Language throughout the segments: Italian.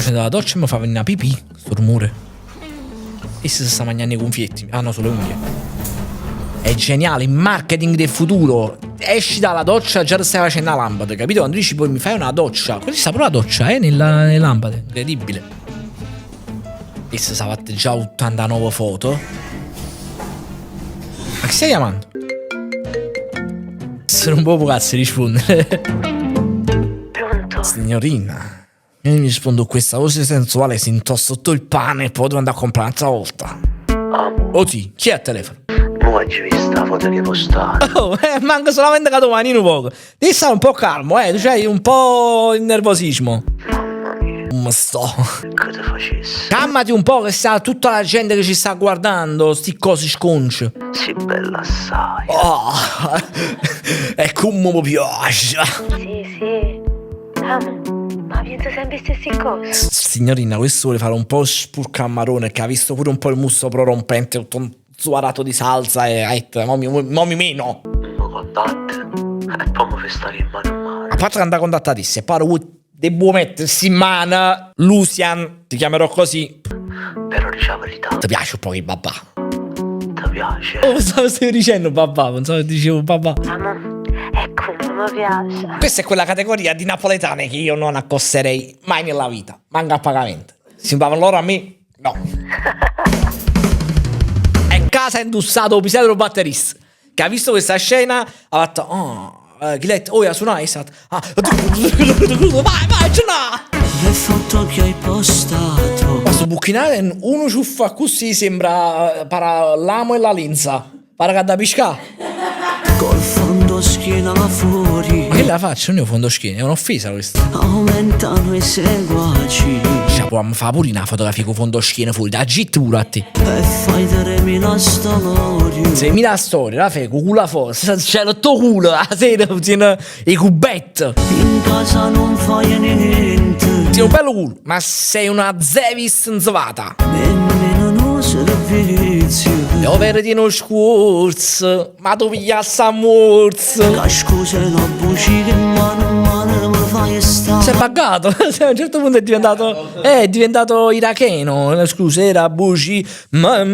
facendo la doccia e mi fa venire una pipì. Sto rumore. E si sta mangiando i confetti. Ah no, sono le unghie. È geniale, il marketing del futuro. Esci dalla doccia, già stai facendo la lampada, capito? Quando dici poi mi fai una doccia. Questa sta proprio la doccia, nelle lampade. Incredibile. E si sta fatta già 89 foto. Ma chi stai chiamando? Se non può cazzo rispondere. Pronto? Signorina, io mi rispondo questa voce sensuale, si intossa sotto il pane e poi devo andare a comprare un'altra volta. Oh sì, chi è al telefono? Mo' oggi visto la foto che hai postato. Oh, manca solamente che domani un poco. Devi stare un po' calmo, tu c'hai un po' il nervosismo. Mamma mia, Come sto? che te facessi? Calmati un po' che sta tutta la gente che ci sta guardando, sti cosi sconci. Sì, bella assai. Oh, è come mi piace. Sì. Amo, ma pensa sempre le stesse cose. Signorina, questo vuole fare un po' spurcamarone, che ha visto pure un po' il musto prorompente, tutto un suarato di salsa e momi meno. Mo' contatte. E poi mi fai stare in mano a mano. A parte che andare contattatissimo, poi devo mettersi in mano Lucian, ti chiamerò così. Però dici la verità. Ti piace un po' il babà? Ti piace? Oh, pensavo stavi dicendo babà, pensavo che dicevo babà. Amo, è come mi piace. Questa è quella categoria di napoletane che io non accosserei mai nella vita, manca a pagamento. Si parlano loro a me? No. È casa indussato il pisello batterista, che ha visto questa scena, ha fatto, chi l'ha detto? Oh, io suonai, è stato, vai, ce n'ha! Le foto che hai postato. Posso buchinare uno ciuffa così sembra para l'amo e la lenza, para che da piscà. Col fondo schiena fuori. Ma che la faccio? Non è un fondo schiena, è un'offesa questa. Aumentano i seguaci. Cioè, può fare pure una fotografia con fondo schiena fuori, da git pure a te. E fai 3.000 storie. 6.000 storie, la fai con culo forza, c'è il tuo culo, la sera tiene i cubetti. In casa non fai niente. Sei un bello culo, ma sei una zevis nzovata. Nemmeno un servizio. Devo avere uno scorso, ma tu pigliassi a morso. La scusa è una buci che mano a mano mi fai stare. Si è buggato, a un certo punto è diventato iracheno. Scusa, era buci. La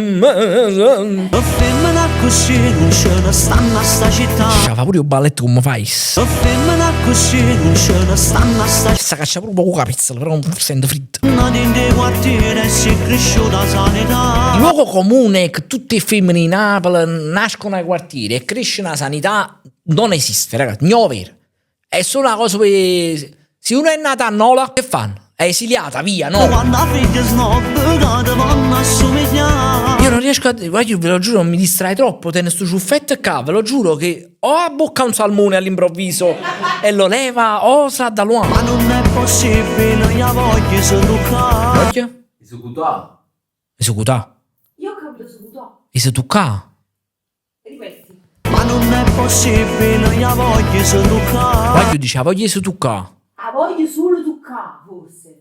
femmina così non ce ne stanno a sta città. Fa pure un balletto come fai. La femmina così non ce ne stanno a sta città. Sta caccia proprio poco capizzola, però non sento fritto. Una di quartiere si è cresciuta sanità. Il luogo comune è che tutte le femmine di Napoli nascono ai quartieri e cresce una sanità non esiste, ragazzi, non è vero. È solo una cosa per... Se uno è nata a Nola, che fanno? È esiliata, via, no? Quando la figlia snob che vanno a somigliare. Io non riesco a... Io ve lo giuro, non mi distrae troppo, tenere sto ciuffetto qua, ve lo giuro che o abbocca un salmone all'improvviso e lo leva o sa da l'uomo. Ma non è possibile, io voglio seducare. Voglia? Esecutà. Io ho capito subito. Esetucà. Ripeti. Ma non è possibile, io voglio seducare. Voglio dice, voglio esetucà. Ah, voglio solo toccare, forse.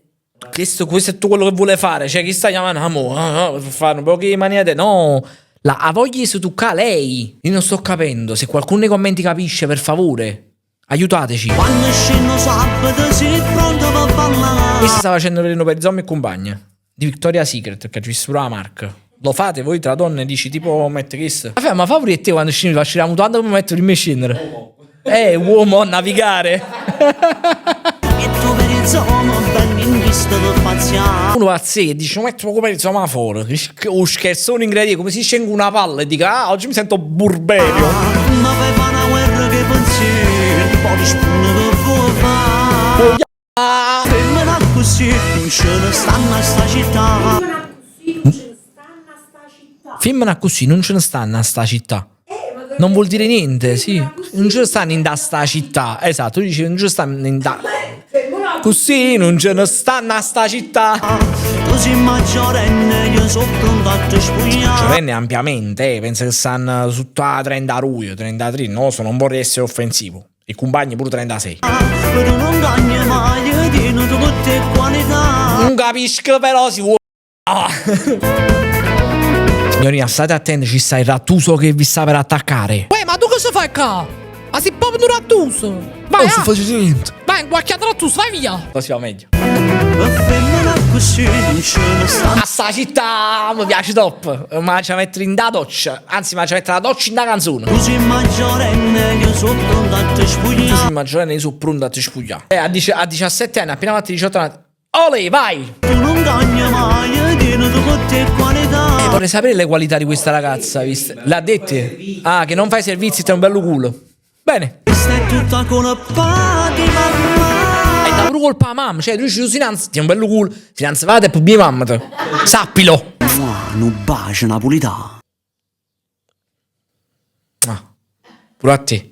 Questo è tutto quello che vuole fare. Cioè, chi sta chiamando? Per fare un po' che maniere. No, la voglia di toccare lei. Io non sto capendo. Se qualcuno nei commenti capisce, per favore, aiutateci. Quando scendo sabato sei pronto per ballare. Questa sta facendo veleno per zombie e compagna di Victoria's Secret, che ci visto pure la marca. Lo fate voi tra donne? Dici tipo mette questo? Ma fa pure te quando scendi facci la mutanda come metto prima di scendere. Uomo a navigare. E tu per il zomo ben in vista del spaziale. Uno va a sé e dice metto come il semaforo. O scherzone ingrediente come si scende una palla e dica oggi mi sento burberio. Ma per fare una guerra che pensieri. Un po' di spugno che vuoi fare. Femmina così non ce ne stanno a sta città. Femmina così non ce ne stanno a sta città. Non vuol dire niente, sì. Non ce ne stanno in da sta città. Esatto, tu dici non ce ne stanno in da. Così non ce ne stanno a sta città. Tu sei maggiorenne, io sono pronto a te spogliare. Giovenne ampiamente, pensa che stanno sotto a 30 ruio, 33, no, non vorrei essere offensivo. I compagni pure 36. Però non cagni mai, io dico tu con te qualità. Non capisco però si vuole. Signorina, state attenti, ci sta il rattuso che vi sta per attaccare. Ma tu cosa fai qua? Ma sei proprio un rattuso. Vai, Non sto facendo niente. vai, in qualche rattuso, vai via. Così va meglio. E femmina così non ce ne sta. A sta città mi piace top. Ma ci mettere in da doccia. Anzi, ma ci mettere la doccia in da canzone. Tu sei maggiorenne che sono pronto a te Tu spogliare. sei maggiorenne, io sono pronto a te spogliare. A 17 anni, appena fatto 18 anni. Ole, vai! Tu non cagni mai, tieni tu con te qualità. Vorrei sapere le qualità di questa ragazza, viste? L'ha dette? Ah, che non fai servizi, sei un bello culo. Bene. Questa è tutta colpa di mamma. E da pure colpa a mamma, cioè tu dici tu finanzi, ti è un bello culo, finanziate e poi mia mamma te. Sappilo. Un bacio napolitano. Ah, pure a te.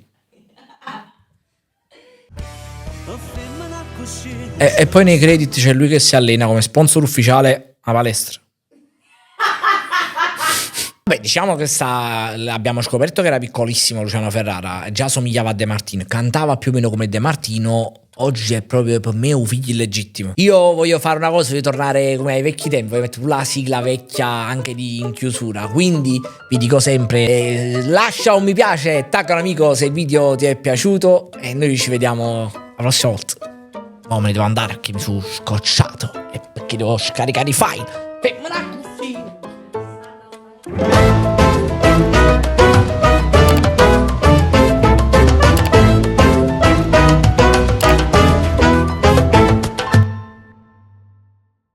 E poi nei credit c'è lui che si allena come sponsor ufficiale a palestra. Beh, diciamo che abbiamo scoperto che era piccolissimo Luciano Ferrara, già somigliava a De Martino, cantava più o meno come De Martino, oggi è proprio per me un figlio illegittimo. Io voglio fare una cosa, voglio tornare come ai vecchi tempi, voglio mettere la sigla vecchia anche in chiusura, quindi vi dico sempre, lascia un mi piace e tagga un amico se il video ti è piaciuto e noi ci vediamo la prossima volta. Ma me ne devo andare perché mi sono scocciato e perché devo scaricare i file. Fermala così.